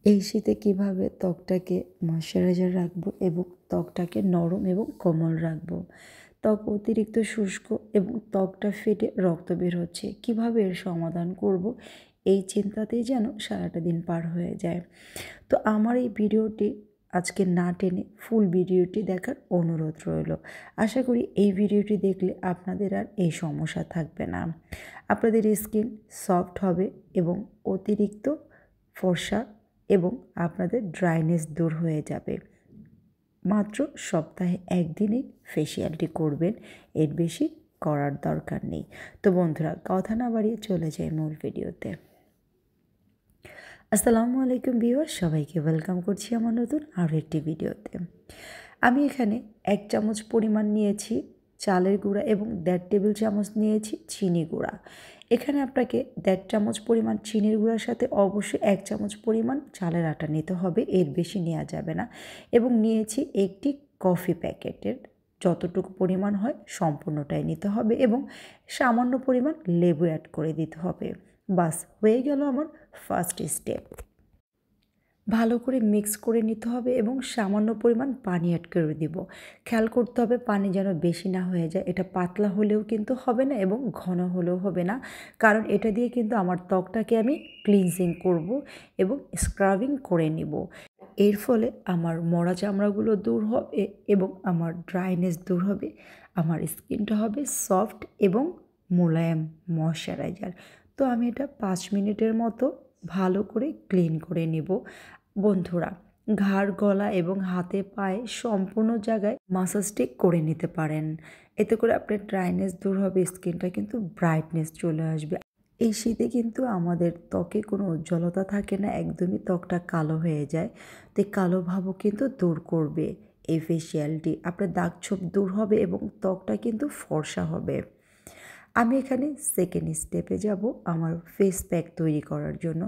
এই শীতে কীভাবে ত্বকটাকে ময়শ্চারাইজার রাখবো এবং ত্বকটাকে নরম এবং কোমল রাখবো। ত্বক অতিরিক্ত শুষ্ক এবং ত্বকটা ফেটে রক্ত বের হচ্ছে, কীভাবে এর সমাধান করব, এই চিন্তাতেই যেন সারাটা দিন পার হয়ে যায়। তো আমার এই ভিডিওটি আজকে না টেনে ফুল ভিডিওটি দেখার অনুরোধ রইল। আশা করি এই ভিডিওটি দেখলে আপনাদের আর এই সমস্যা থাকবে না। আপনাদের স্কিন সফট হবে এবং অতিরিক্ত ফর্সা এবং আপনাদের ড্রাইনেস দূর হয়ে যাবে। মাত্র সপ্তাহে একদিনই ফেসিয়ালটি করবেন, এর বেশি করার দরকার নেই। তো বন্ধুরা, কথা না বাড়িয়ে চলে যাই মূল ভিডিওতে। আসসালামু আলাইকুম ভিউয়ার্স, সবাইকে ওয়েলকাম করছি আমার নতুন আরও একটি ভিডিওতে। আমি এখানে 1 চামচ পরিমাণ নিয়েছি চালের গুঁড়া এবং 1.5 টেবিল চামচ নিয়েছি চিনি গুঁড়া। এখানে আপনাকে 1.5 চামচ পরিমাণ চিনির গুঁড়ার সাথে অবশ্যই 1 চামচ পরিমাণ চালের আটা নিতে হবে, এর বেশি নেওয়া যাবে না। এবং নিয়েছি একটি কফি প্যাকেটের যতটুকু পরিমাণ হয় সম্পূর্ণটাই নিতে হবে এবং সামান্য পরিমাণ লেবু অ্যাড করে দিতে হবে। বাস হয়ে গেল আমার ফার্স্ট স্টেপ। ভালো করে মিক্স করে নিতে হবে এবং সামান্য পরিমাণ পানি অ্যাড করে দিব। খেয়াল করতে হবে পানি যেন বেশি না হয়ে যায়। এটা পাতলা হলেও কিন্তু হবে না এবং ঘন হলেও হবে না, কারণ এটা দিয়ে কিন্তু আমার ত্বকটাকে আমি ক্লিনজিং করব এবং স্ক্রাবিং করে নিব। এর ফলে আমার মরা চামড়াগুলো দূর হবে এবং আমার ড্রাইনেস দূর হবে। আমার স্কিনটা হবে সফট এবং মোলায়েম ময়শ্চারাইজার। তো আমি এটা 5 মিনিটের মতো ভালো করে ক্লিন করে নেব। বন্ধুরা, ঘাড়, গলা এবং হাতে পায়ে সম্পূর্ণ জায়গায় মাসাজটি করে নিতে পারেন। এতে করে আপনার ড্রাইনেস দূর হবে, স্কিনটা কিন্তু ব্রাইটনেস চলে আসবে। এই শীতে কিন্তু আমাদের ত্বকে কোনো উজ্জ্বলতা থাকে না, একদমই ত্বকটা কালো হয়ে যায়। তো এই কালো ভাবও কিন্তু দূর করবে এই ফেসিয়ালটি। আপনার দাগ ছোপ দূর হবে এবং ত্বকটা কিন্তু ফর্সা হবে। আমি এখানে সেকেন্ড স্টেপে যাব আমার ফেস প্যাক তৈরি করার জন্য।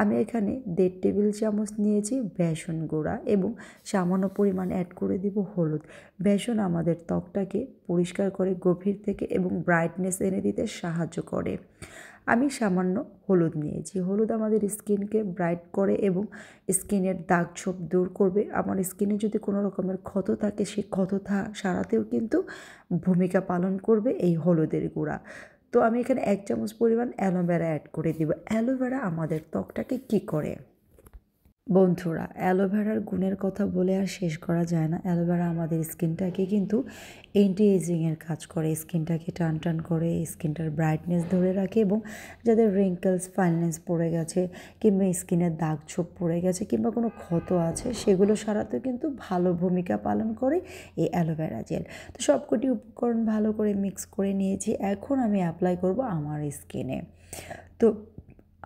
আমি এখানে 1.5 টেবিল চামচ নিয়েছি বেসন গুঁড়া এবং সামান্য পরিমাণ অ্যাড করে দিব হলুদ। বেসন আমাদের ত্বকটাকে পরিষ্কার করে গভীর থেকে এবং ব্রাইটনেস এনে দিতে সাহায্য করে। আমি সামান্য হলুদ নিয়েছি। হলুদ আমাদের স্কিনকে ব্রাইট করে এবং স্কিনের দাগ ছোপ দূর করবে। আমার স্কিনে যদি কোনো রকমের ক্ষত থাকে, সেই ক্ষত সারাতেও কিন্তু ভূমিকা পালন করবে এই হলুদের গুঁড়া। তো আমি এখানে 1 চামচ পরিমাণ অ্যালোভেরা অ্যাড করে দিব। অ্যালোভেরা আমাদের ত্বকটাকে কী করে? বন্ধুরা, অ্যালোভেরার গুণের কথা বলে আর শেষ করা যায় না। অ্যালোভেরা আমাদের স্কিনটাকে কিন্তু অ্যান্টি এজিংয়ের কাজ করে, স্কিনটাকে টান করে, স্কিনটার ব্রাইটনেস ধরে রাখে এবং যাদের রিঙ্কেলস, ফাইননেস পড়ে গেছে কিংবা স্কিনের দাগ ছোপ পড়ে গেছে কিংবা কোনো ক্ষত আছে, সেগুলো সারাতেও কিন্তু ভালো ভূমিকা পালন করে এই অ্যালোভেরা জেল। তো সবকটি উপকরণ ভালো করে মিক্স করে নিয়েছি। এখন আমি অ্যাপ্লাই করব আমার স্কিনে। তো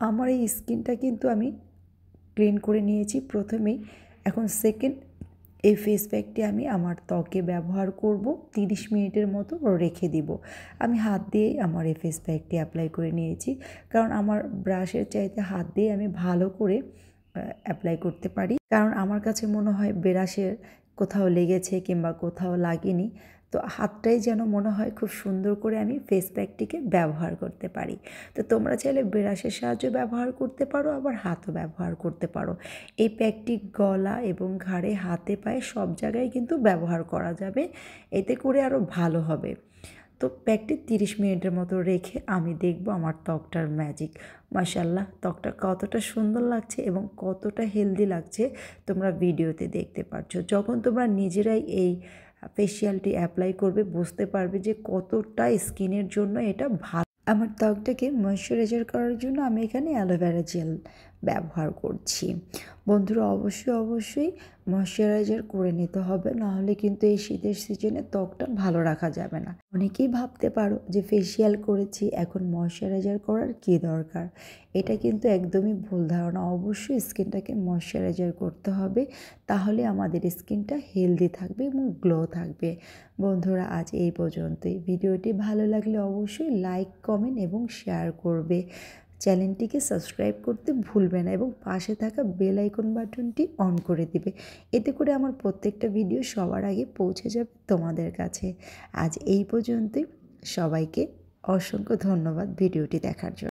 আমার এই স্কিনটা কিন্তু আমি ক্লিন করে নিয়েছি প্রথমেই। এখন সেকেন্ড এই ফেস প্যাকটি আমি আমার ত্বকে ব্যবহার করব, 30 মিনিটের মতো রেখে দিব। আমি হাত দিয়েই আমার এই ফেস প্যাকটি অ্যাপ্লাই করে নিয়েছি, কারণ আমার ব্রাশের চাইতে হাত দিয়ে আমি ভালো করে অ্যাপ্লাই করতে পারি। কারণ আমার কাছে মনে হয় ব্রাশের কোথাও লেগেছে কিংবা কোথাও লাগেনি, তো হাতটাই যেন মনে হয় খুব সুন্দর করে আমি ফেস প্যাকটিকে ব্যবহার করতে পারি। তো তোমরা চাইলে ব্রাশের সাহায্যে ব্যবহার করতে পারো, আবার হাতও ব্যবহার করতে পারো। এই প্যাকটি গলা এবং ঘাড়ে, হাতে, পায়ে সব জায়গায় কিন্তু ব্যবহার করা যাবে, এতে করে আরও ভালো হবে। তো প্যাকটি 30 মিনিটের মতো রেখে আমি দেখব আমার ত্বকটার ম্যাজিক। মাশাআল্লাহ, ত্বকটা কতটা সুন্দর লাগছে এবং কতটা হেলদি লাগছে তোমরা ভিডিওতে দেখতে পাচ্ছ। যখন তোমরা নিজেরাই এই ফেসিয়ালটি অ্যাপ্লাই করবে, বুঝতে পারবে যে কতটা স্কিনের জন্য এটা ভালো। আমার ত্বকটাকে ময়শ্চারাইজার করার জন্য আমি এখানে অ্যালোভেরা জেল ব্যবহার করছি। বন্ধুরা, অবশ্যই ময়শ্চারাইজার করে নিতে হবে, নাহলে কিন্তু এই শীতের সিজনে ত্বকটা ভালো রাখা যাবে না। অনেকেই ভাবতে পারো যে ফেসিয়াল করেছি, এখন ময়শ্চারাইজার করার কী দরকার? এটা কিন্তু একদমই ভুল ধারণা। অবশ্যই স্কিনটাকে ময়শ্চারাইজার করতে হবে, তাহলে আমাদের স্কিনটা হেলদি থাকবে এবং গ্লো থাকবে। বন্ধুরা, আজ এই পর্যন্তই। ভিডিওটি ভালো লাগলে অবশ্যই লাইক, কমেন্ট এবং শেয়ার করবে। চ্যানেলটিকে সাবস্ক্রাইব করতে ভুলবে না এবং পাশে থাকা বেল আইকন বাটনটি অন করে দিবে। এতে করে আমার প্রত্যেকটা ভিডিও সবার আগে পৌঁছে যাবে তোমাদের কাছে। আজ এই পর্যন্তই। সবাইকে অসংখ্য ধন্যবাদ ভিডিওটি দেখার জন্য।